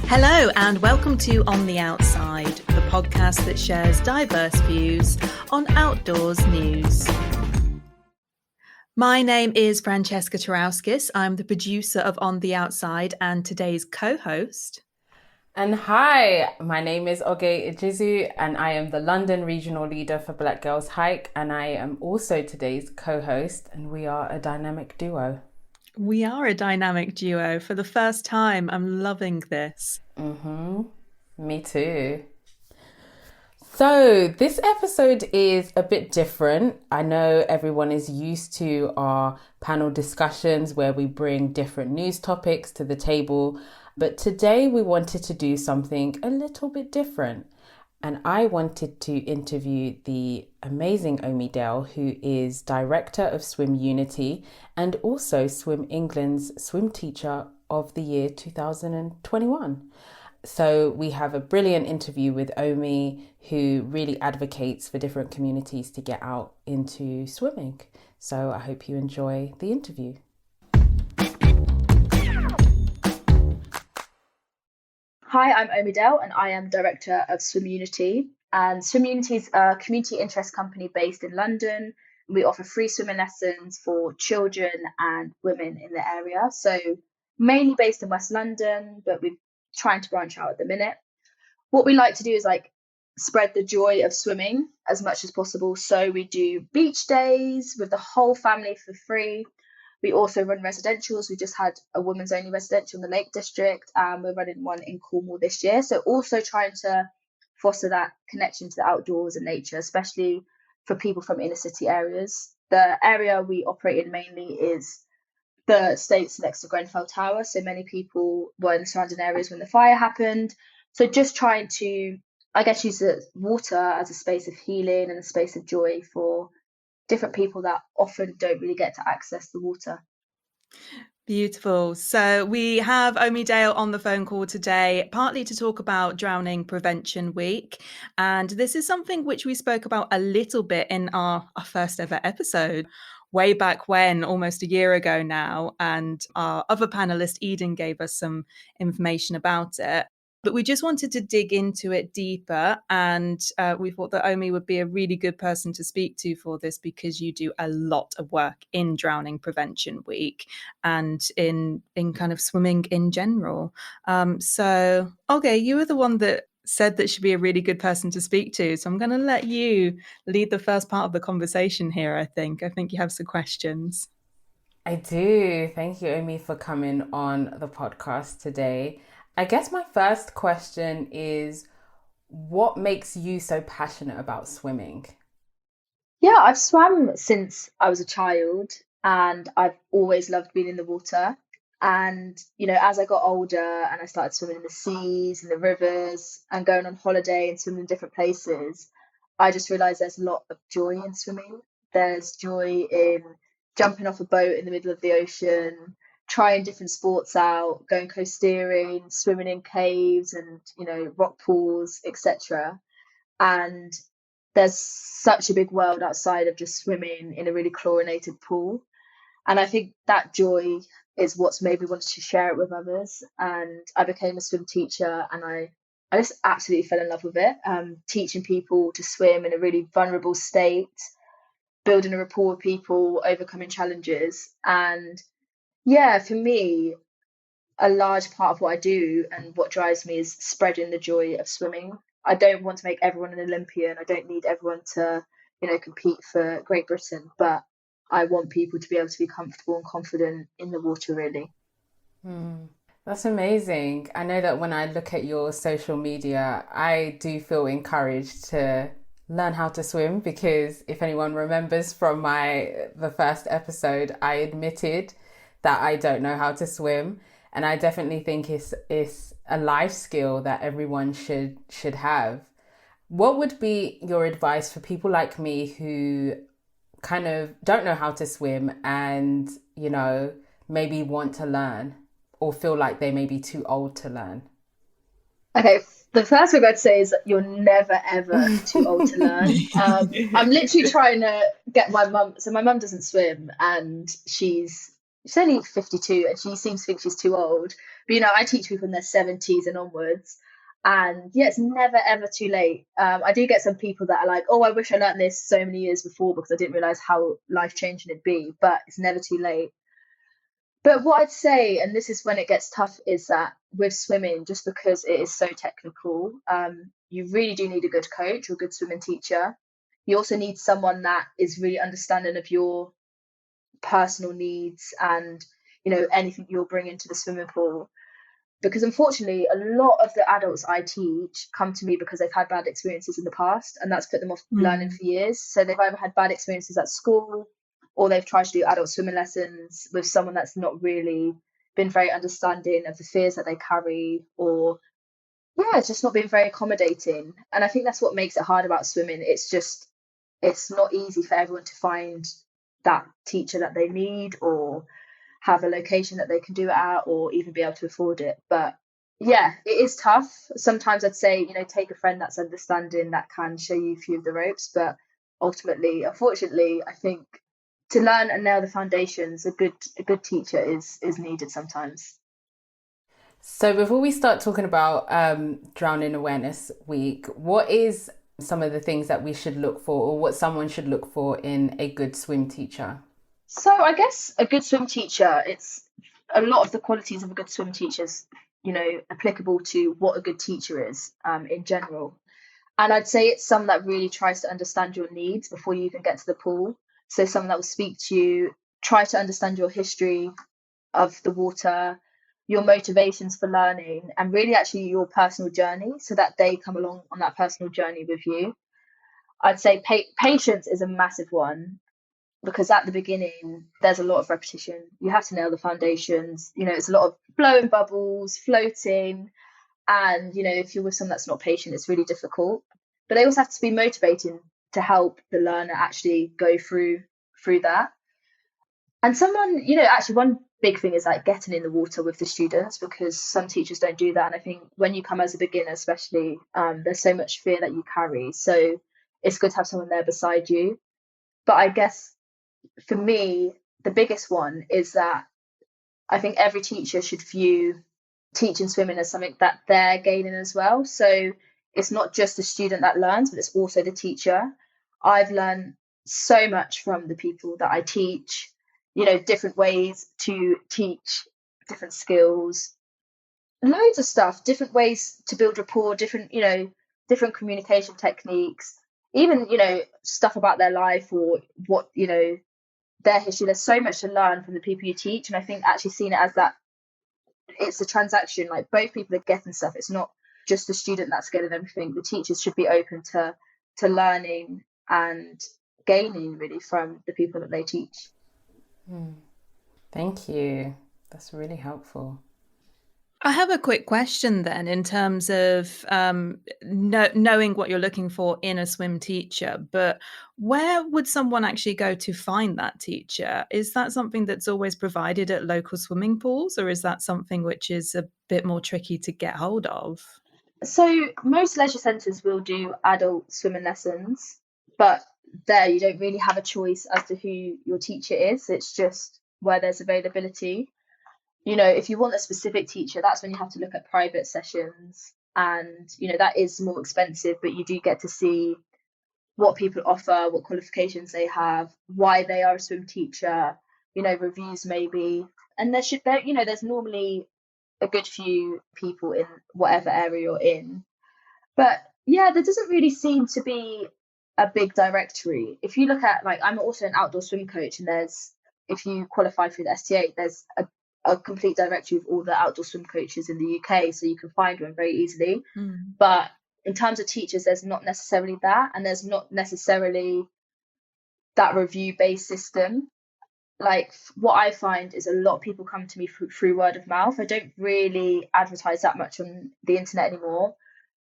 Hello and welcome to On the Outside, the podcast that shares diverse views on outdoors news. My name is Francesca Turauskis. I'm the producer of On the Outside and today's co-host. And hi, my name is Oge Ejizu and I am the London regional leader for Black Girls Hike, and I am also today's co-host, and we are a dynamic duo. We are a dynamic duo for the first time. I'm loving this. Me too. So this episode is a bit different. I know everyone is used to our panel discussions where we bring different news topics to the table, but today we wanted to do something a little bit different. And I wanted to interview the amazing Omie Dale, who is Director of Swim Unity and also Swim England's Swim Teacher of the Year 2021. So we have a brilliant interview with Omie, who really advocates for different communities to get out into swimming. So I hope you enjoy the interview. Hi, I'm Omie Dale and I am Director of Swim Unity. And Swim Unity is a community interest company based in London. We offer free swimming lessons for children and women in the area. So mainly based in West London, but we're trying to branch out at the minute. What we like to do is spread the joy of swimming as much as possible. So we do beach days with the whole family for free. We also run residentials. We just had a women's only residential in the Lake District, and we're running one in Cornwall this year. So also trying to foster that connection to the outdoors and nature, especially for people from inner city areas. The area we operate in mainly is the estates next to Grenfell Tower. So many people were in the surrounding areas when the fire happened. So just trying to, use the water as a space of healing and a space of joy for different people that often don't really get to access the water. Beautiful. So we have Omie Dale on the phone call today, partly to talk about Drowning Prevention Week. And this is something which we spoke about a little bit in our first ever episode, way back when, almost a year ago now. And our other panelist, Eden, gave us some information about it. But we just wanted to dig into it deeper, and we thought that Omie would be a really good person to speak to for this because you do a lot of work in Drowning Prevention Week and in kind of swimming in general. So, okay, you were the one that said that she'd be a really good person to speak to. So I'm going to let you lead the first part of the conversation here, I think. I think you have some questions. I do. Thank you, Omie, for coming on the podcast today. I guess my first question is, what makes you so passionate about swimming? Yeah, I've swam since I was a child and I've always loved being in the water. And, as I got older and I started swimming in the seas and the rivers and going on holiday and swimming in different places, I just realised there's a lot of joy in swimming. There's joy in jumping off a boat in the middle of the ocean, trying different sports out, going coast steering, swimming in caves and, rock pools, etc. And there's such a big world outside of just swimming in a really chlorinated pool. And I think that joy is what's made me want to share it with others. And I became a swim teacher and I just absolutely fell in love with it. Teaching people to swim in a really vulnerable state, building a rapport with people, overcoming challenges. And yeah, for me, a large part of what I do and what drives me is spreading the joy of swimming. I don't want to make everyone an Olympian. I don't need everyone to, compete for Great Britain, but I want people to be able to be comfortable and confident in the water, really. That's amazing. I know that when I look at your social media, I do feel encouraged to learn how to swim, because if anyone remembers from the first episode, I admitted that I don't know how to swim, and I definitely think it's a life skill that everyone should have. What would be your advice for people like me who kind of don't know how to swim and, maybe want to learn or feel like they may be too old to learn? Okay, the first thing I'd say is that you're never, ever too old to learn. I'm literally trying to get my mum. So my mum doesn't swim and she's she's only 52 and she seems to think she's too old. But, I teach people in their 70s and onwards. And yeah, it's never ever too late. I do get some people that are like, oh, I wish I learned this so many years before because I didn't realize how life changing it'd be, but it's never too late. But what I'd say, and this is when it gets tough, is that with swimming, just because it is so technical, you really do need a good coach or a good swimming teacher. You also need someone that is really understanding of your personal needs and, anything you'll bring into the swimming pool. Because unfortunately, a lot of the adults I teach come to me because they've had bad experiences in the past, and that's put them off learning for years. So they've either had bad experiences at school, or they've tried to do adult swimming lessons with someone that's not really been very understanding of the fears that they carry, or yeah, it's just not been very accommodating. And I think that's what makes it hard about swimming. It's not easy for everyone to find that teacher that they need, or have a location that they can do it at, or even be able to afford it. But yeah, it is tough. Sometimes I'd say, take a friend that's understanding, that can show you a few of the ropes. But ultimately, unfortunately, I think to learn and nail the foundations, a good teacher is needed sometimes. So before we start talking about Drowning Awareness Week, what is some of the things that we should look for, or what someone should look for in a good swim teacher? So I guess a good swim teacher, it's a lot of the qualities of a good swim teacher is, applicable to what a good teacher is in general. And I'd say it's someone that really tries to understand your needs before you even get to the pool. So someone that will speak to you, try to understand your history of the water, your motivations for learning, and really actually your personal journey, so that they come along on that personal journey with you. I'd say patience is a massive one, because at the beginning there's a lot of repetition. You have to nail the foundations. It's a lot of blowing bubbles, floating, and if you're with someone that's not patient, it's really difficult. But they also have to be motivating to help the learner actually go through that. And someone, actually one big thing is like getting in the water with the students, because some teachers don't do that. And I think when you come as a beginner especially, there's so much fear that you carry, so it's good to have someone there beside you. But I guess for me, the biggest one is that I think every teacher should view teaching swimming as something that they're gaining as well. So it's not just the student that learns, but it's also the teacher. I've learned so much from the people that I teach, different ways to teach different skills, loads of stuff, different ways to build rapport, different communication techniques, even, stuff about their life, or what, their history. There's so much to learn from the people you teach. And I think actually seeing it as that, it's a transaction, like both people are getting stuff. It's not just the student that's getting everything. The teachers should be open to learning and gaining really from the people that they teach. Thank you. That's really helpful. I have a quick question then, in terms of knowing what you're looking for in a swim teacher, but where would someone actually go to find that teacher? Is that something that's always provided at local swimming pools, or is that something which is a bit more tricky to get hold of? So most leisure centres will do adult swimming lessons, but there you don't really have a choice as to who your teacher is. It's just where there's availability. If you want a specific teacher, that's when you have to look at private sessions. And, that is more expensive, but you do get to see what people offer, what qualifications they have, why they are a swim teacher, reviews maybe. And there's normally a good few people in whatever area you're in. But yeah, there doesn't really seem to be a big directory. If you look at, like, I'm also an outdoor swim coach, and if you qualify through the STA, there's a complete directory of all the outdoor swim coaches in the UK, so you can find one very easily. But in terms of teachers, there's not necessarily that, and there's not necessarily that review-based system. Like, what I find is a lot of people come to me through word of mouth. I don't really advertise that much on the internet anymore.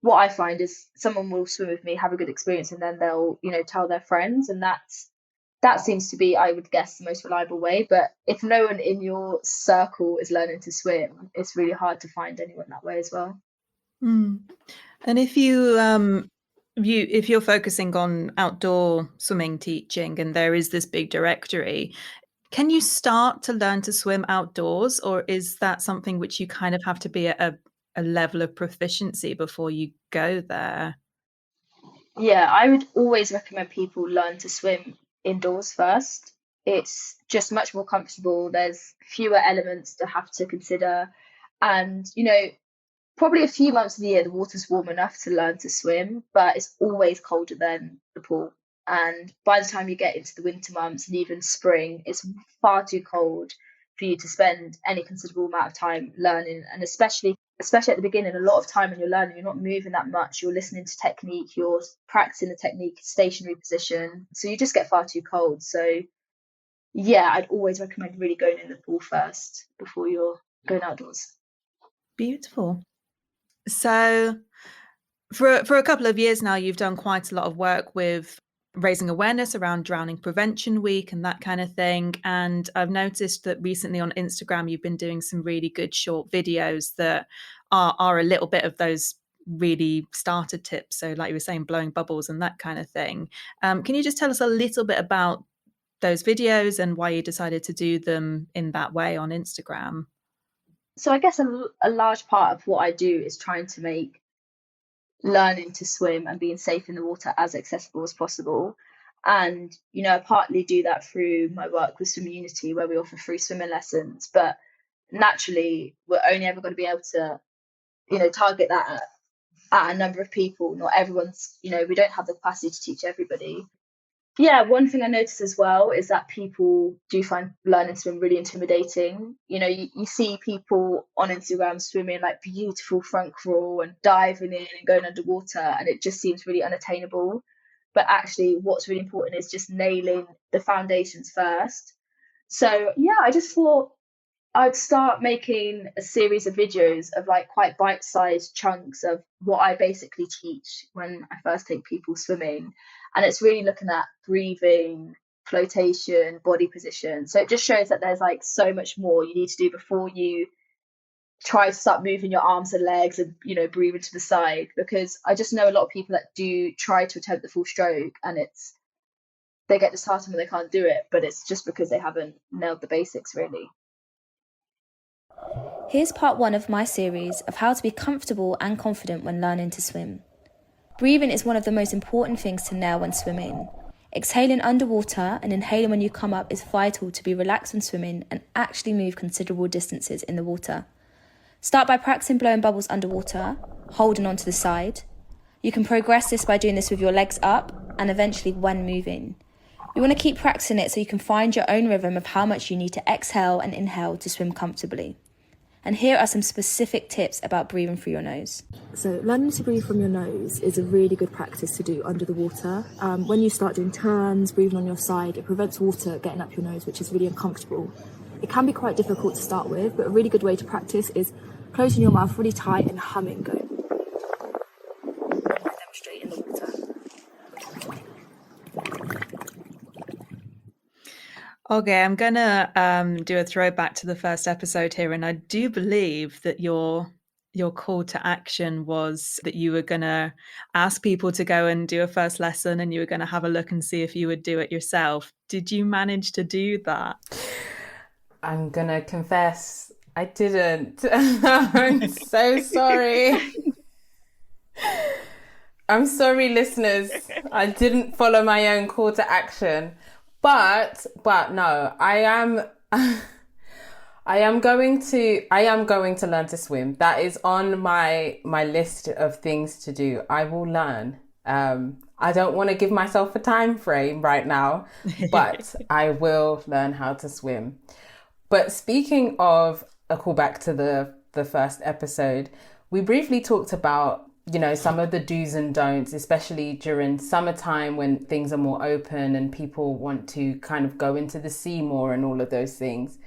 What I find is someone will swim with me, have a good experience, and then they'll, tell their friends, and that seems to be, I would guess, the most reliable way. But if no one in your circle is learning to swim, it's really hard to find anyone that way as well. And if if you're focusing on outdoor swimming teaching, and there is this big directory, Can you start to learn to swim outdoors, or is that something which you kind of have to be at a level of proficiency before you go there? Yeah, I would always recommend people learn to swim indoors first. It's just much more comfortable. There's fewer elements to have to consider. And, probably a few months of the year, the water's warm enough to learn to swim, but it's always colder than the pool. And by the time you get into the winter months and even spring, it's far too cold for you to spend any considerable amount of time learning. And especially at the beginning, a lot of time when you're learning, you're not moving that much. You're listening to technique, you're practicing the technique, stationary position. So you just get far too cold. So yeah, I'd always recommend really going in the pool first before you're going outdoors. Beautiful. So for a couple of years now, you've done quite a lot of work with raising awareness around Drowning Prevention Week and that kind of thing. And I've noticed that recently on Instagram, you've been doing some really good short videos that are a little bit of those really starter tips. So like you were saying, blowing bubbles and that kind of thing. Can you just tell us a little bit about those videos and why you decided to do them in that way on Instagram? So I guess a large part of what I do is trying to make learning to swim and being safe in the water as accessible as possible. And, I partly do that through my work with Swim Unity, where we offer free swimming lessons. But naturally, we're only ever going to be able to, target that at a number of people. Not everyone's, we don't have the capacity to teach everybody. Yeah, one thing I noticed as well is that people do find learning to swim really intimidating. You see people on Instagram swimming like beautiful front crawl and diving in and going underwater, and it just seems really unattainable. But actually, what's really important is just nailing the foundations first. So, yeah, I just thought I'd start making a series of videos of like quite bite-sized chunks of what I basically teach when I first take people swimming. And it's really looking at breathing, flotation, body position. So it just shows that there's like so much more you need to do before you try to start moving your arms and legs and, breathing to the side. Because I just know a lot of people that do try to attempt the full stroke and they get disheartened when they can't do it, but it's just because they haven't nailed the basics really. Here's part 1 of my series of how to be comfortable and confident when learning to swim. Breathing is one of the most important things to nail when swimming. Exhaling underwater and inhaling when you come up is vital to be relaxed when swimming and actually move considerable distances in the water. Start by practicing blowing bubbles underwater, holding on to the side. You can progress this by doing this with your legs up and eventually when moving. You want to keep practicing it so you can find your own rhythm of how much you need to exhale and inhale to swim comfortably. And here are some specific tips about breathing through your nose. So learning to breathe from your nose is a really good practice to do under the water. When you start doing turns, breathing on your side, it prevents water getting up your nose, which is really uncomfortable. It can be quite difficult to start with, but a really good way to practice is closing your mouth really tight and humming, going. Demonstrate in the water. Okay, I'm gonna do a throwback to the first episode here, and I do believe that your call to action was that you were gonna ask people to go and do a first lesson, and you were gonna have a look and see if you would do it yourself. Did you manage to do that? I'm gonna confess, I didn't. I'm so sorry. I'm sorry, listeners. I didn't follow my own call to action. But no, I am going to learn to swim. That is on my list of things to do. I will learn. I don't want to give myself a time frame right now, but I will learn how to swim. But speaking of a callback to the first episode, we briefly talked about some of the do's and don'ts, especially during summertime when things are more open and people want to kind of go into the sea more and all of those things.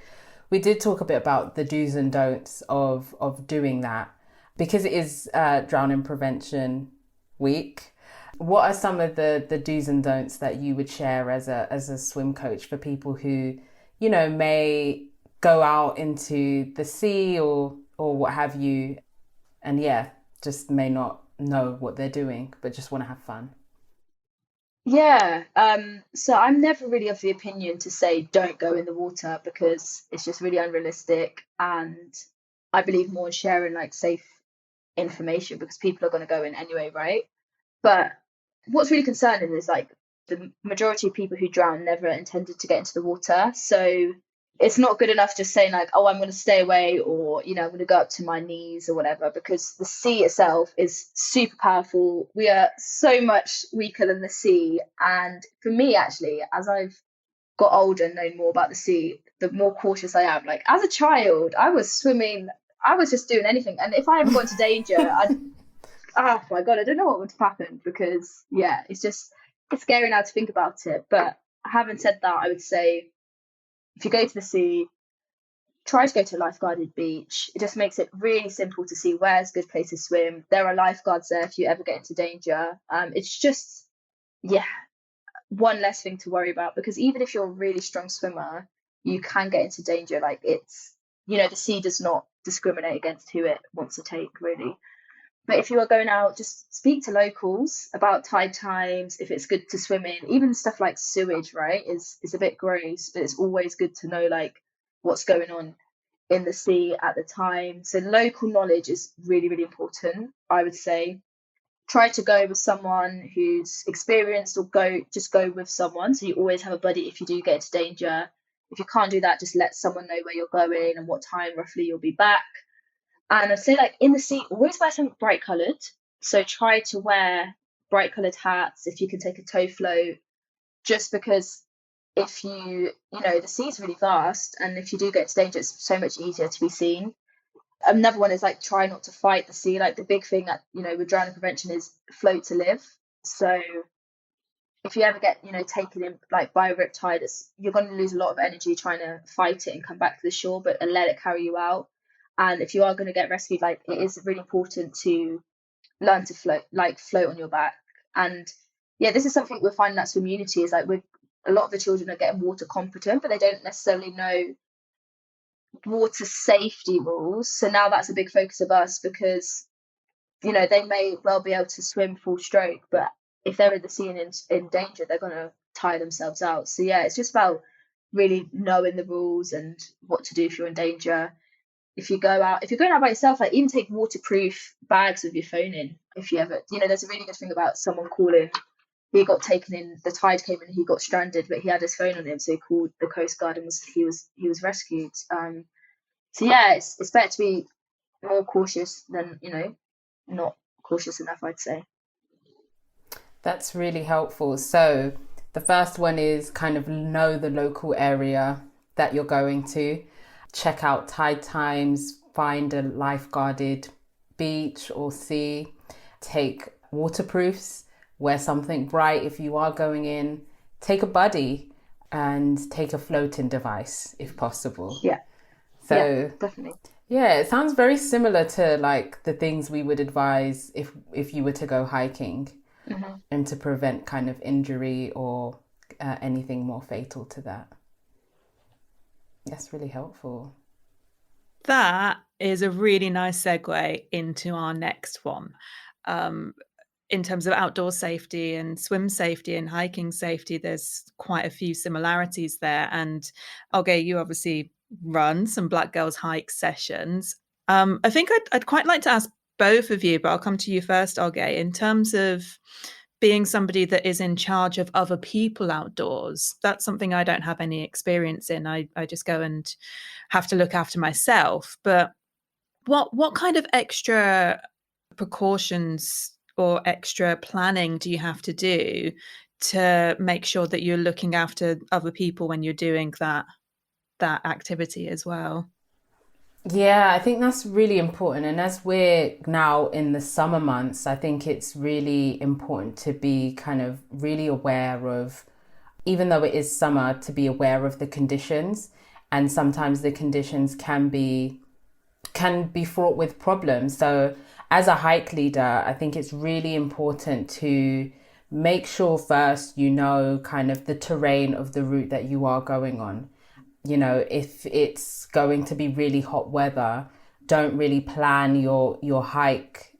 We did talk a bit about the do's and don'ts of doing that because it is Drowning Prevention Week. What are some of the do's and don'ts that you would share as a swim coach for people who, may go out into the sea or what have you, and just may not know what they're doing, but just want to have fun? Yeah, so I'm never really of the opinion to say don't go in the water because it's just really unrealistic. And I believe more in sharing like safe information because people are going to go in anyway, right? But what's really concerning is like the majority of people who drown never intended to get into the water. So it's not good enough just saying like, oh, I'm going to stay away, or I'm going to go up to my knees or whatever, because the sea itself is super powerful. We are so much weaker than the sea. And for me, actually, as I've got older and known more about the sea, the more cautious I am. Like as a child, I was swimming, I was just doing anything. And if I ever got into danger, oh my God, I don't know what would happen, because it's scary now to think about it. But having said that, I would say if you go to the sea, try to go to a lifeguarded beach. It just makes it really simple to see where's a good place to swim. There are lifeguards there if you ever get into danger. It's just, one less thing to worry about, because even if you're a really strong swimmer, you can get into danger. Like the sea does not discriminate against who it wants to take, really. But if you are going out, just speak to locals about tide times, if it's good to swim in. Even stuff like sewage, right, is a bit gross, but it's always good to know like what's going on in the sea at the time. So local knowledge is really, really important, I would say. Try to go with someone who's experienced, or go with someone. So you always have a buddy if you do get into danger. If you can't do that, just let someone know where you're going and what time roughly you'll be back. And I'd say like in the sea, always wear something bright coloured. So try to wear bright coloured hats if you can take a tow float, just because if the sea is really vast, and if you do get to danger, it's so much easier to be seen. Another one is like try not to fight the sea. Like the big thing that, with drowning prevention is float to live. So if you ever get, taken in like by a riptide, you're going to lose a lot of energy trying to fight it and come back to the shore, and let it carry you out. And if you are going to get rescued, like it is really important to learn to float on your back. And this is something we're finding at Swim Unity, is like a lot of the children are getting water competent, but they don't necessarily know water safety rules. So now that's a big focus of us, because they may well be able to swim full stroke, but if they're in the sea and in danger, they're going to tire themselves out. So it's just about really knowing the rules and what to do if you're in danger. If you're going out by yourself, like even take waterproof bags with your phone in. If you ever, there's a really good thing about someone calling. He got taken in, the tide came in, he got stranded, but he had his phone on him, so he called the Coast Guard and he was rescued. It's better to be more cautious than not cautious enough, I'd say. That's really helpful. So the first one is kind of know the local area that you're going to. Check out tide times, find a lifeguarded beach or sea, take waterproofs, wear something bright if you are going in, take a buddy, and take a floating device if possible. So definitely. It sounds very similar to like the things we would advise if you were to go hiking, and to prevent kind of injury or anything more fatal to that. That's really helpful. That is a really nice segue into our next one. In terms of outdoor safety and swim safety and hiking safety, there's quite a few similarities there. And Oge, you obviously run some Black Girls Hike sessions. I think I'd quite like to ask both of you, but I'll come to you first, Oge, in terms of being somebody that is in charge of other people outdoors. That's something I don't have any experience in. I just go and have to look after myself. But what kind of extra precautions or extra planning do you have to do to make sure that you're looking after other people when you're doing that activity as well? Yeah, I think that's really important. And as we're now in the summer months, I think it's really important to be kind of really aware of, even though it is summer, to be aware of the conditions. And sometimes the conditions can be fraught with problems. So as a hike leader, I think it's really important to make sure first kind of the terrain of the route that you are going on. If it's going to be really hot weather, don't really plan your hike,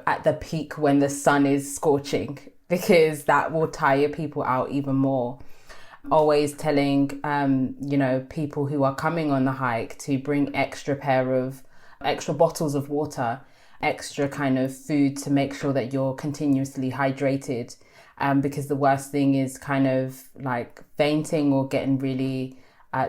at the peak when the sun is scorching. because that will tire people out even more. Always telling, people who are coming on the hike to bring extra bottles of water, extra kind of food to make sure that you're continuously hydrated. Because the worst thing is kind of like fainting or getting really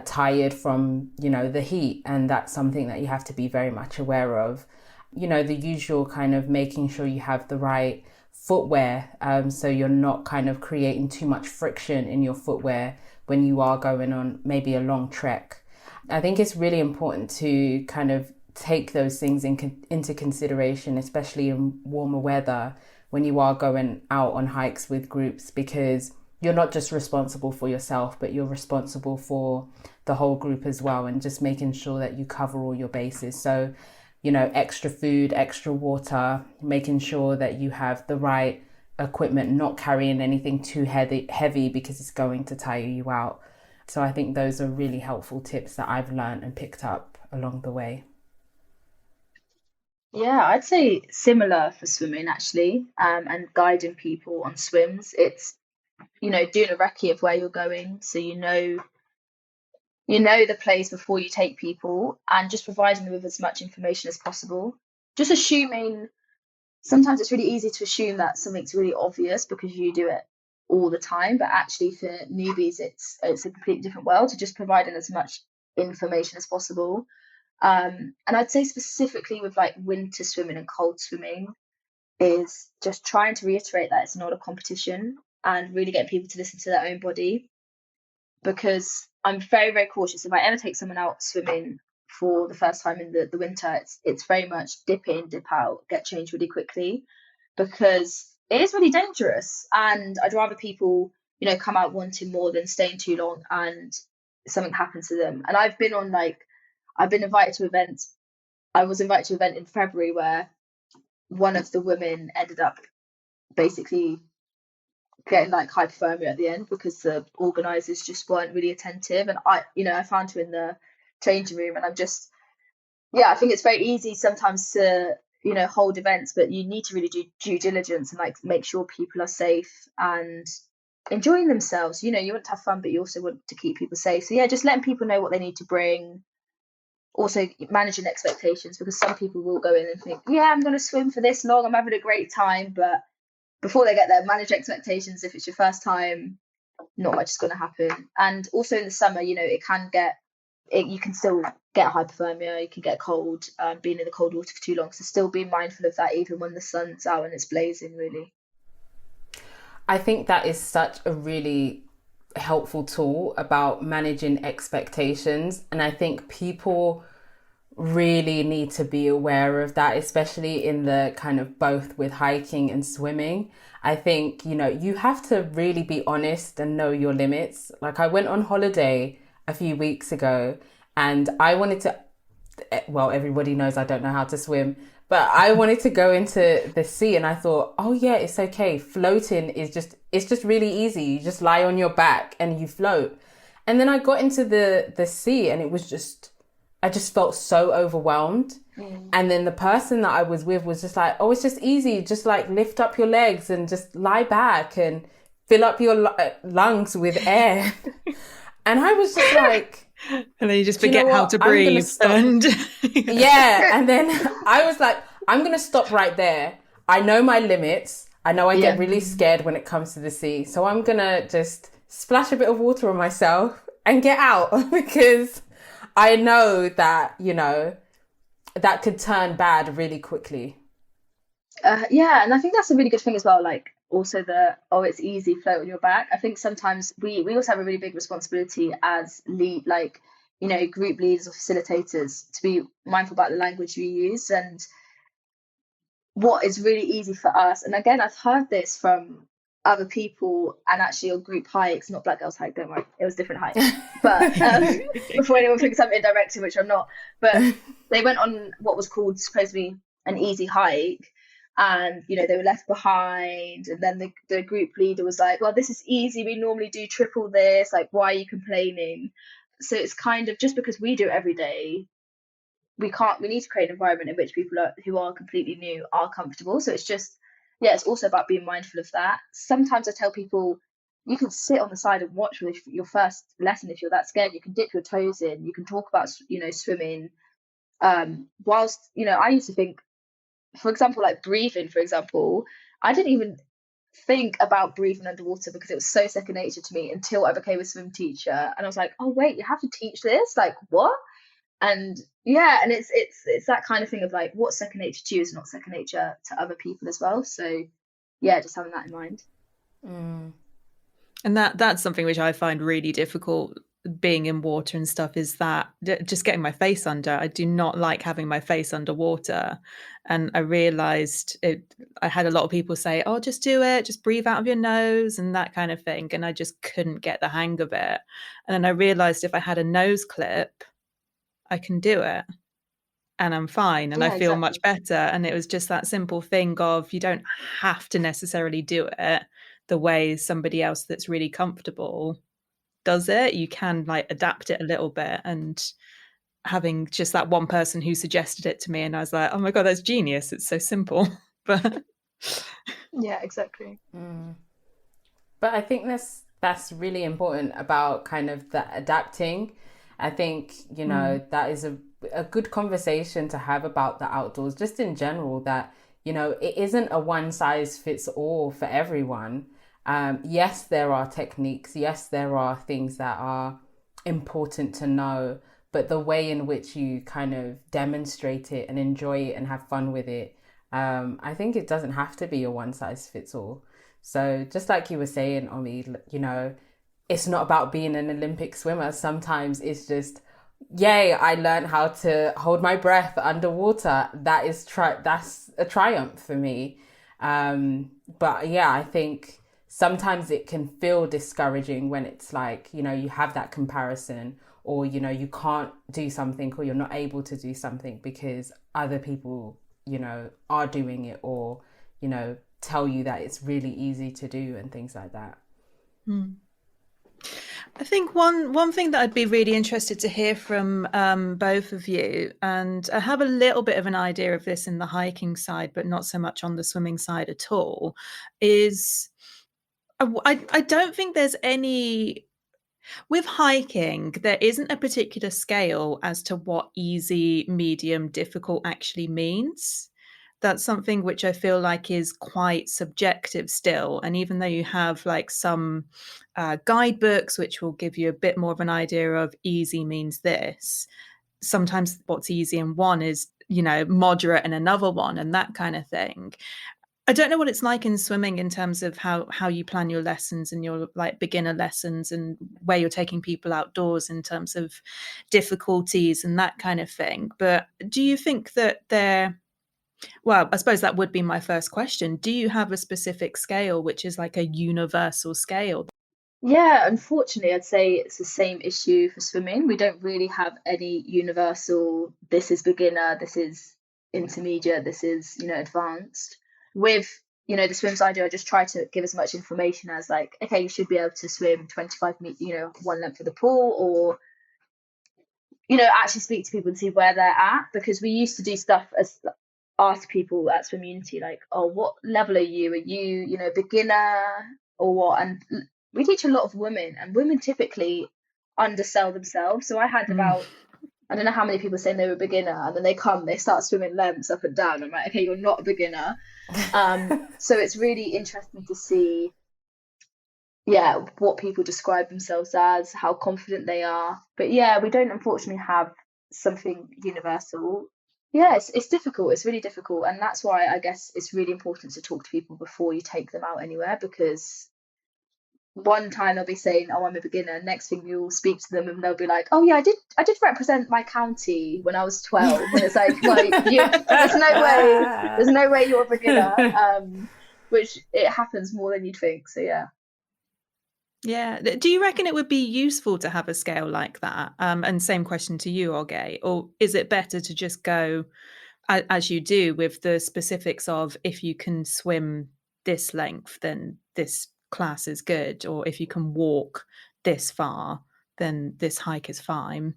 tired from, the heat. And that's something that you have to be very much aware of. The usual kind of making sure you have the right footwear, so you're not kind of creating too much friction in your footwear when you are going on maybe a long trek. I think it's really important to kind of take those things into consideration, especially in warmer weather when you are going out on hikes with groups, because you're not just responsible for yourself, but you're responsible for the whole group as well, and just making sure that you cover all your bases. So, extra food, extra water, making sure that you have the right equipment, not carrying anything too heavy because it's going to tire you out. So I think those are really helpful tips that I've learned and picked up along the way. Yeah, I'd say similar for swimming actually, and guiding people on swims. It's, doing a recce of where you're going, so the place before you take people, and just providing them with as much information as possible. Just assuming, sometimes it's really easy to assume that something's really obvious because you do it all the time, but actually for newbies, it's a completely different world. So just providing as much information as possible. And I'd say specifically with like winter swimming and cold swimming is just trying to reiterate that it's not a competition, and really getting people to listen to their own body, because I'm very, very cautious. If I ever take someone out swimming for the first time in the winter, it's very much dip in, dip out, get changed really quickly, because it is really dangerous. And I'd rather people, come out wanting more than staying too long and something happens to them. And I've been invited to events. I was invited to an event in February where one of the women ended up basically getting like hypothermia at the end because the organisers just weren't really attentive. And I found her in the changing room, and I think it's very easy sometimes to, hold events, but you need to really do due diligence and like make sure people are safe and enjoying themselves. You want to have fun, but you also want to keep people safe. So yeah, just letting people know what they need to bring. Also managing expectations, because some people will go in and think, yeah, I'm going to swim for this long, I'm having a great time, but before they get there, manage expectations. If it's your first time, not much is going to happen. And also in the summer, you can still get hypothermia, you can get cold, being in the cold water for too long. So still be mindful of that, even when the sun's out and it's blazing, really. I think that is such a really helpful tool about managing expectations. And I think people really need to be aware of that, especially in the kind of both with hiking and swimming. I think, you have to really be honest and know your limits. Like I went on holiday a few weeks ago and I wanted to, well, everybody knows I don't know how to swim, but I wanted to go into the sea and I thought, oh yeah, it's okay. Floating it's just really easy. You just lie on your back and you float. And then I got into the sea and it was I just felt so overwhelmed. And then the person that I was with was just like, oh, it's just easy. Just like lift up your legs and just lie back and fill up your lungs with air. And I was just like... And then you just forget how to breathe. Yeah. And then I was like, I'm going to stop right there. I know my limits. I know I get really scared when it comes to the sea. So I'm going to just splash a bit of water on myself and get out, because I know that, that could turn bad really quickly. Yeah, and I think that's a really good thing as well. Like also it's easy, float on your back. I think sometimes we also have a really big responsibility as group leaders or facilitators to be mindful about the language we use and what is really easy for us. And again, I've heard this from other people, and actually on group hikes, not Black Girls Hike, don't worry, it was different hikes. But before anyone thinks I'm indirecting, which I'm not, but they went on what was called supposedly an easy hike, and they were left behind, and then the group leader was like, well, this is easy, we normally do triple this, like, why are you complaining? So it's kind of, just because we do it every day, we need to create an environment in which people who are completely new are comfortable. So it's just yeah, it's also about being mindful of that. Sometimes I tell people you can sit on the side and watch with your first lesson if you're that scared. You can dip your toes in. You can talk about, swimming. Whilst, I used to think, for example, like breathing, for example, I didn't even think about breathing underwater because it was so second nature to me until I became a swim teacher. And I was like, oh, wait, you have to teach this? Like, what? And yeah, and it's that kind of thing of like what's second nature to you is not second nature to other people as well. So yeah, just having that in mind. And that's something which I find really difficult being in water and stuff, is that just getting my face under. I do not like having my face underwater. And I realized I had a lot of people say, oh, just do it, just breathe out of your nose and that kind of thing. And I just couldn't get the hang of it. And then I realized if I had a nose clip, I can do it and I'm fine and I feel much better. And it was just that simple thing of you don't have to necessarily do it the way somebody else that's really comfortable does it. You can like adapt it a little bit. And having just that one person who suggested it to me, and I was like, oh my God, that's genius. It's so simple. But yeah, exactly. But I think that's really important about kind of the adapting. I think, that is a good conversation to have about the outdoors, just in general, that, it isn't a one size fits all for everyone. Yes, there are techniques. Yes, there are things that are important to know, but the way in which you kind of demonstrate it and enjoy it and have fun with it, I think it doesn't have to be a one size fits all. So just like you were saying, Omie, it's not about being an Olympic swimmer. Sometimes it's just, yay, I learned how to hold my breath underwater. That's a triumph for me. But yeah, I think sometimes it can feel discouraging when it's like, you have that comparison, or, you can't do something, or you're not able to do something because other people, are doing it, or, tell you that it's really easy to do and things like that. I think one thing that I'd be really interested to hear from both of you, and I have a little bit of an idea of this in the hiking side, but not so much on the swimming side at all, is I don't think there's any... With hiking, there isn't a particular scale as to what easy, medium, difficult actually means. That's something which I feel like is quite subjective still. And even though you have like some guidebooks which will give you a bit more of an idea of easy means this, sometimes what's easy in one is, moderate in another one and that kind of thing. I don't know what it's like in swimming in terms of how you plan your lessons and your like beginner lessons and where you're taking people outdoors in terms of difficulties and that kind of thing. But do you think that well, I suppose that would be my first question. Do you have a specific scale which is like a universal scale? Yeah, unfortunately, I'd say it's the same issue for swimming. We don't really have any universal, this is beginner, this is intermediate, this is, advanced. With, the swims I do, I just try to give as much information as like, okay, you should be able to swim 25 meters, one length of the pool, or, actually speak to people and see where they're at, because we used to do stuff as ask people at Swimmunity, like, oh, what level are you? Are you, beginner or what? And we teach a lot of women, and women typically undersell themselves. So I had about, I don't know how many people saying they were a beginner, and then they start swimming lengths up and down. I'm like, okay, you're not a beginner. So it's really interesting to see, yeah, what people describe themselves as, how confident they are. But yeah, we don't unfortunately have something universal. Yeah, it's difficult. It's really difficult. And that's why I guess it's really important to talk to people before you take them out anywhere, because one time they'll be saying, oh, I'm a beginner. Next thing you'll speak to them and they'll be like, oh yeah, I did represent my county when I was 12. And it's like, well, there's no way you're a beginner. Which it happens more than you'd think. So yeah. Yeah. Do you reckon it would be useful to have a scale like that? And same question to you, Oge, or is it better to just go as you do with the specifics of if you can swim this length, then this class is good, or if you can walk this far, then this hike is fine?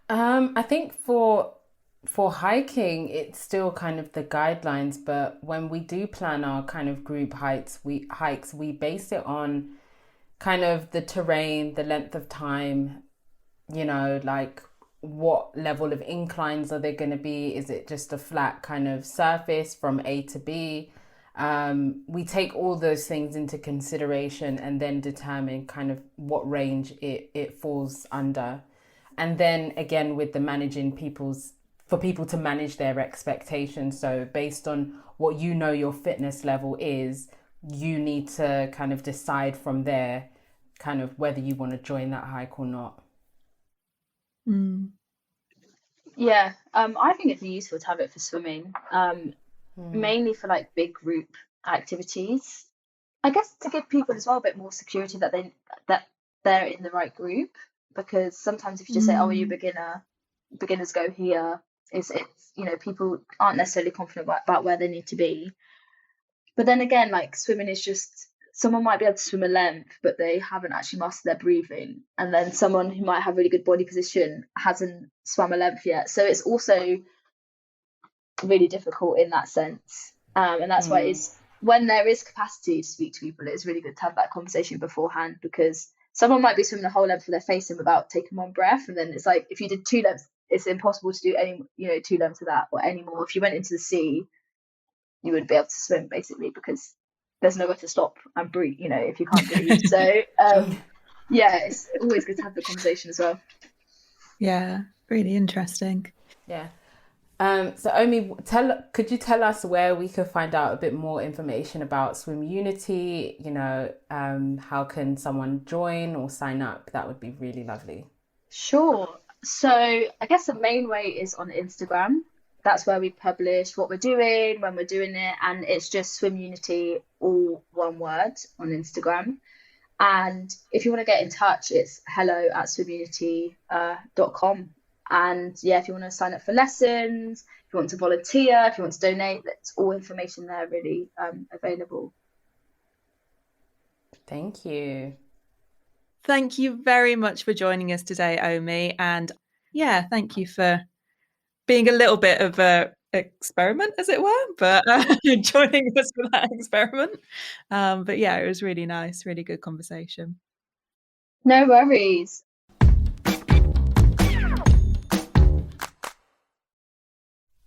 I think for For hiking, it's still kind of the guidelines, but when we do plan our kind of group hikes, we base it on kind of the terrain, the length of time, like what level of inclines are there going to be? Is it just a flat kind of surface from A to B? We take all those things into consideration and then determine kind of what range it falls under. And then again, with the for people to manage their expectations. So based on what your fitness level is, you need to kind of decide from there kind of whether you want to join that hike or not. Yeah, I think it's useful to have it for swimming, mainly for like big group activities. I guess to give people as well a bit more security that they're in the right group, because sometimes if you just say, "Oh, you're a beginner, beginners go here," it's people aren't necessarily confident about where they need to be. But then again, like swimming is just someone might be able to swim a length, but they haven't actually mastered their breathing. And then someone who might have really good body position hasn't swum a length yet. So it's also really difficult in that sense. And that's why it's when there is capacity to speak to people, it's really good to have that conversation beforehand, because someone might be swimming the whole length with their face in without taking one breath. And then it's like, if you did 2 lengths, it's impossible to do any, 2 lengths of that or any more. If you went into the sea, you wouldn't be able to swim basically, because there's nowhere to stop and breathe, if you can't breathe. So yeah, it's always good to have the conversation as well. Yeah, really interesting. Yeah. So Omie, could you tell us where we could find out a bit more information about Swim Unity? How can someone join or sign up? That would be really lovely. Sure. So I guess the main way is on Instagram. That's where we publish what we're doing, when we're doing it, and it's just Swim Unity, all one word, on Instagram. And if you want to get in touch, it's hello@swimunity.com. And yeah, if you want to sign up for lessons, if you want to volunteer, if you want to donate, that's all information there really available. Thank you. Thank you very much for joining us today, Omie. And yeah, thank you for being a little bit of a experiment, as it were, but joining us for that experiment. But yeah, it was really nice, really good conversation. No worries.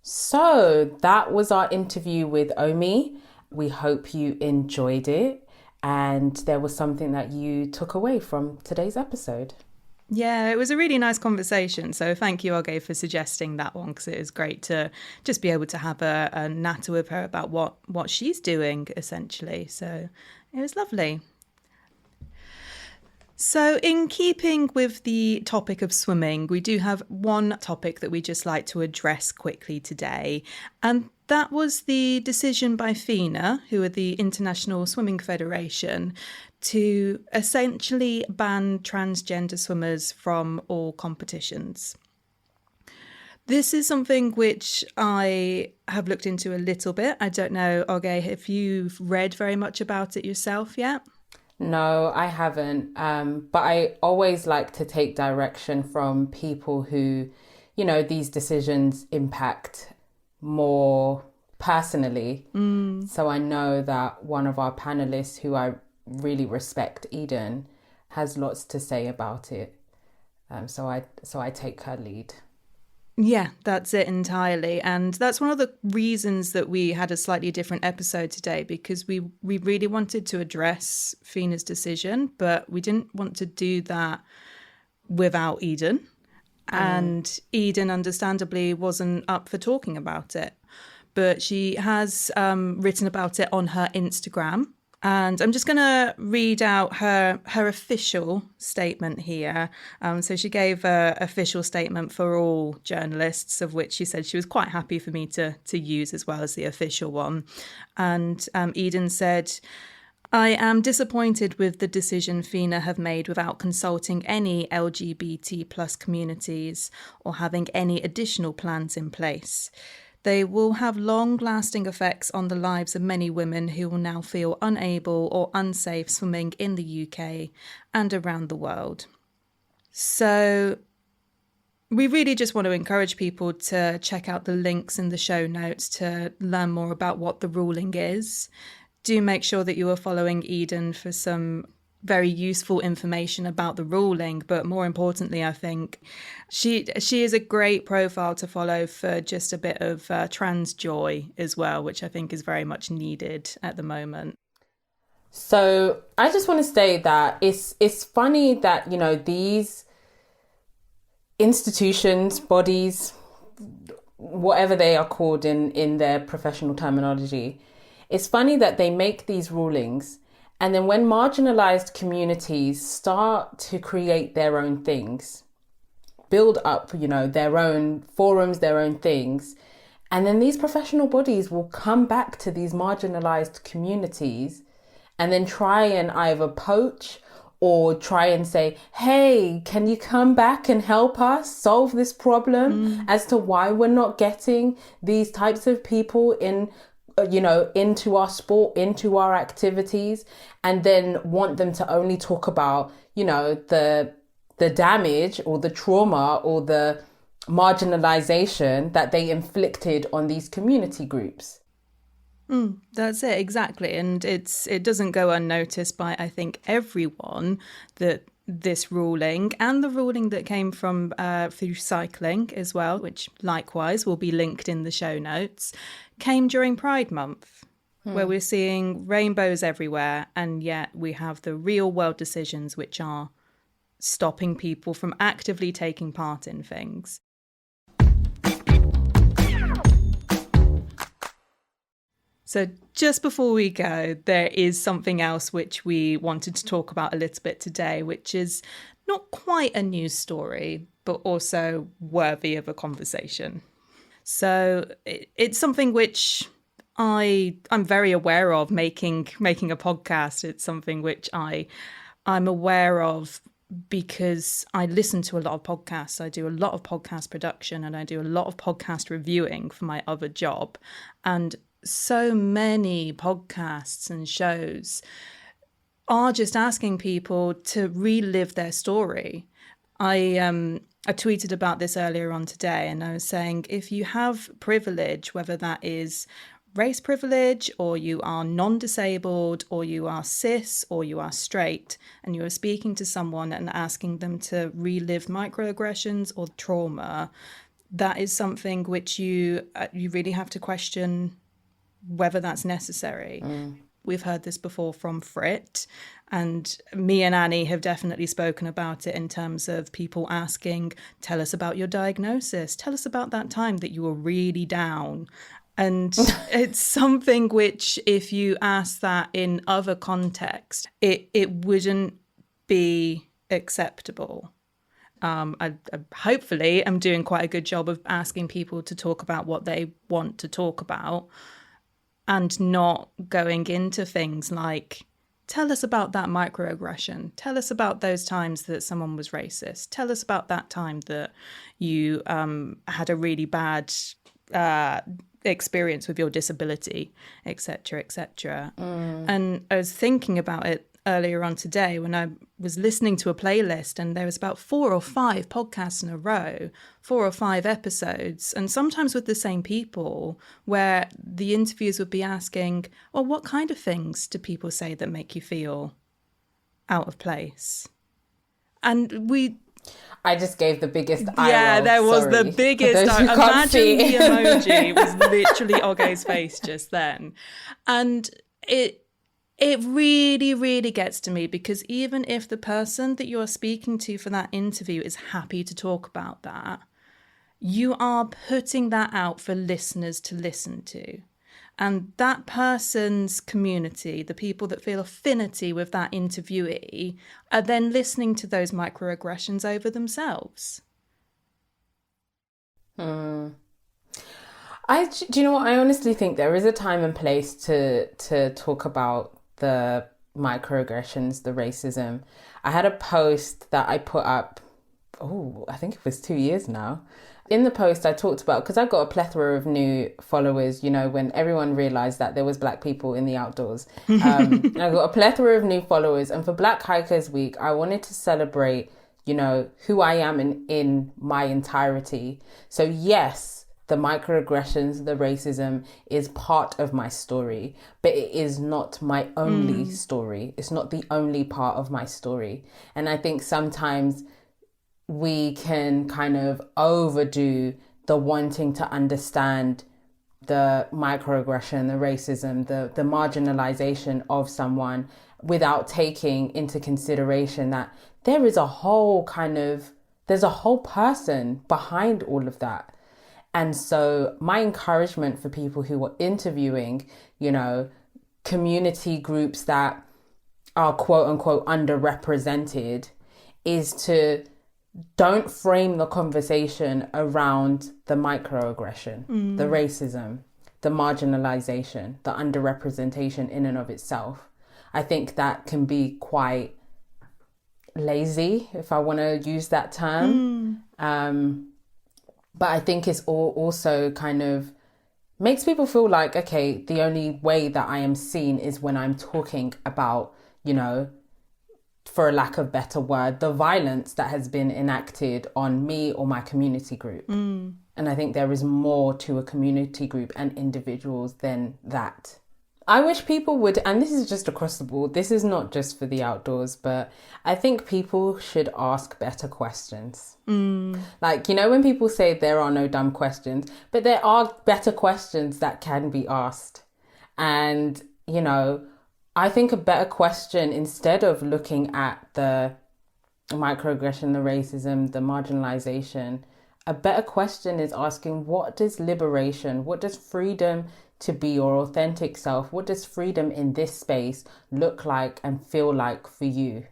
So that was our interview with Omie. We hope you enjoyed it and there was something that you took away from today's episode. Yeah, it was a really nice conversation. So thank you, Oge, for suggesting that one, because it is great to just be able to have a natter with her about what she's doing, essentially. So it was lovely. So in keeping with the topic of swimming, we do have one topic that we just like to address quickly today. And that was the decision by FINA, who are the International Swimming Federation, to essentially ban transgender swimmers from all competitions. This is something which I have looked into a little bit. I don't know, Oge, if you've read very much about it yourself yet? No, I haven't. But I always like to take direction from people who, these decisions impact more personally. So I know that one of our panelists, who I really respect, Eden, has lots to say about it. So I take her lead. Yeah, that's it entirely. And that's one of the reasons that we had a slightly different episode today, because we really wanted to address FINA's decision, but we didn't want to do that without Eden. And Eden, understandably, wasn't up for talking about it. But she has written about it on her Instagram. And I'm just going to read out her official statement here. So she gave an official statement for all journalists, of which she said she was quite happy for me to use as well as the official one. And Eden said, "I am disappointed with the decision FINA have made without consulting any LGBT plus communities or having any additional plans in place. They will have long-lasting effects on the lives of many women who will now feel unable or unsafe swimming in the UK and around the world." So We really just want to encourage people to check out the links in the show notes to learn more about what the ruling is. Do make sure that you are following Eden for some very useful information about the ruling, but more importantly, I think she is a great profile to follow for just a bit of trans joy as well, which I think is very much needed at the moment. So I just want to say that it's funny that, you know, these institutions, bodies, whatever they are called in their professional terminology, it's funny that they make these rulings, and then when marginalized communities start to create their own things, build up, you know, their own forums, their own things, and then these professional bodies will come back to these marginalized communities and then try and either poach or try and say, hey, can you come back and help us solve this problem as to why we're not getting these types of people in, you know, into our sport, into our activities, and then want them to only talk about, you know, the damage or the trauma or the marginalization that they inflicted on these community groups. That's it, exactly. And it doesn't go unnoticed by, I think, everyone that this ruling and the ruling that came from through cycling as well, which likewise will be linked in the show notes, came during Pride Month, where we're seeing rainbows everywhere, and yet we have the real world decisions which are stopping people from actively taking part in things. So just before we go, there is something else which we wanted to talk about a little bit today, which is not quite a news story, but also worthy of a conversation. So it's something which I'm very aware of making a podcast. It's something which I'm aware of because I listen to a lot of podcasts. I do a lot of podcast production and I do a lot of podcast reviewing for my other job. And so many podcasts and shows are just asking people to relive their story. I tweeted about this earlier on today, and I was saying, if you have privilege, whether that is race privilege, or you are non-disabled, or you are cis, or you are straight, and you are speaking to someone and asking them to relive microaggressions or trauma, that is something which you really have to question whether that's necessary. We've heard this before from Frit, and me and Annie have definitely spoken about it in terms of people asking, tell us about your diagnosis, tell us about that time that you were really down. And it's something which, if you ask that in other contexts, it wouldn't be acceptable. I hopefully am doing quite a good job of asking people to talk about what they want to talk about, and not going into things like, tell us about that microaggression. Tell us about those times that someone was racist. Tell us about that time that you had a really bad experience with your disability, etc., etc. And I was thinking about it earlier on today when I was listening to a playlist, and there was about 4 or 5 podcasts in a row, 4 or 5 episodes, and sometimes with the same people, where the interviewers would be asking, well, what kind of things do people say that make you feel out of place? And I just gave the biggest eye roll. Yeah, there was the biggest. Imagine the emoji was literally Oge's face just then. And it really, really gets to me, because even if the person that you're speaking to for that interview is happy to talk about that, you are putting that out for listeners to listen to. And that person's community, the people that feel affinity with that interviewee, are then listening to those microaggressions over themselves. Do you know what? I honestly think there is a time and place to talk about the microaggressions, the racism. I had a post that I put up, I think it was 2 years now. In the post, I talked about, because I got a plethora of new followers, you know, when everyone realised that there was Black people in the outdoors. I got a plethora of new followers. And for Black Hikers Week, I wanted to celebrate you know, who I am in my entirety. So yes, the microaggressions, the racism is part of my story, but it is not my only story. It's not the only part of my story. And I think sometimes we can kind of overdo the wanting to understand the microaggression, the racism, the marginalization of someone without taking into consideration that there's a whole person behind all of that. And so my encouragement for people who are interviewing, you know, community groups that are quote unquote underrepresented is to don't frame the conversation around the microaggression, the racism, the marginalization, the underrepresentation in and of itself. I think that can be quite lazy, if I want to use that term. But I think it's also kind of makes people feel like, okay, the only way that I am seen is when I'm talking about, you know, for a lack of better word, the violence that has been enacted on me or my community group. And I think there is more to a community group and individuals than that. I wish people would, and this is just across the board, this is not just for the outdoors, but I think people should ask better questions. Like, you know, when people say there are no dumb questions, but there are better questions that can be asked. And, you know, I think a better question, instead of looking at the microaggression, the racism, the marginalization, a better question is asking, what does liberation, what does freedom to be your authentic self, what does freedom in this space look like and feel like for you?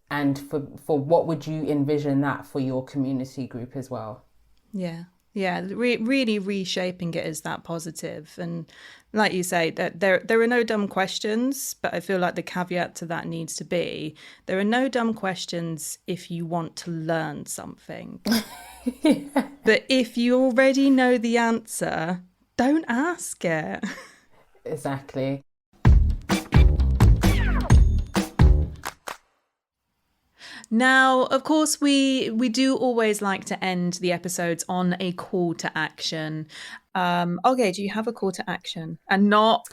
And for what would you envision that for your community group as well? Yeah. Really reshaping it as that positive. And like you say, that there are no dumb questions, but I feel like the caveat to that needs to be, there are no dumb questions if you want to learn something. Yeah. But if you already know the answer, don't ask it. Exactly. Now, of course, we do always like to end the episodes on a call to action. Okay, do you have a call to action? And not,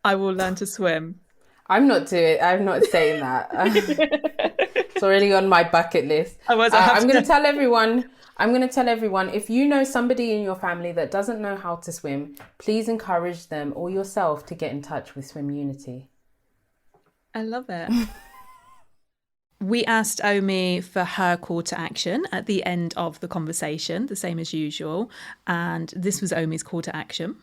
I will learn to swim. I'm not saying that. It's already on my bucket list. I'm going to tell everyone, if you know somebody in your family that doesn't know how to swim, please encourage them or yourself to get in touch with Swim Unity. I love it. We asked Omie for her call to action at the end of the conversation, the same as usual. And this was Omie's call to action.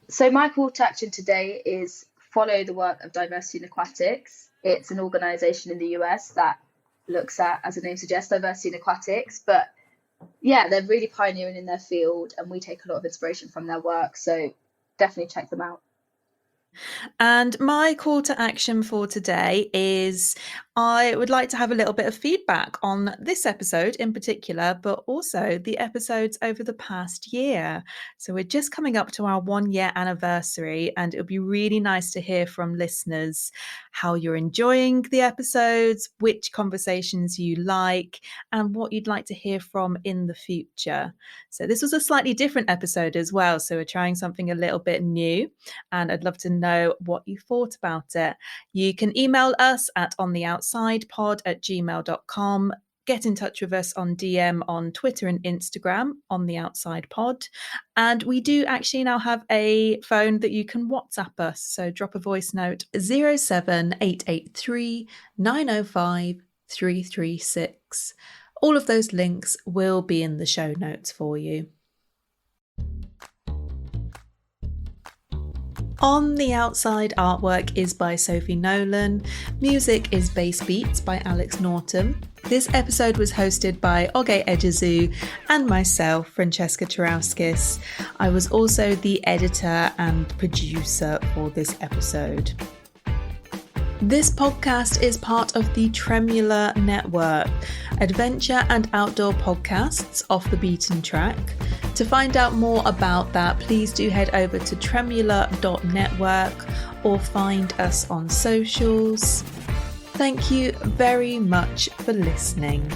So my call to action today is follow the work of Diversity in Aquatics. It's an organisation in the US that looks at, as the name suggests, diversity in aquatics. But yeah, they're really pioneering in their field and we take a lot of inspiration from their work. So definitely check them out. And my call to action for today is I would like to have a little bit of feedback on this episode in particular, but also the episodes over the past year. So we're just coming up to our 1 year anniversary, and it would be really nice to hear from listeners how you're enjoying the episodes, which conversations you like, and what you'd like to hear from in the future. So this was a slightly different episode as well. So we're trying something a little bit new, and I'd love to know what you thought about it. You can email us at ontheoutsidepod@gmail.com. Get in touch with us on DM on Twitter and Instagram, On The Outside Pod. And we do actually now have a phone that you can WhatsApp us. So drop a voice note 07883 905 336. All of those links will be in the show notes for you. On the Outside artwork is by Sophie Nolan. Music is Bassbeat by Alex Norton. This episode was hosted by Oge Ejizu and myself, Francesca Turauskis. I was also the editor and producer for this episode. This podcast is part of the Tremula Network, adventure and outdoor podcasts off the beaten track. To find out more about that, please do head over to tremula.network or find us on socials. Thank you very much for listening.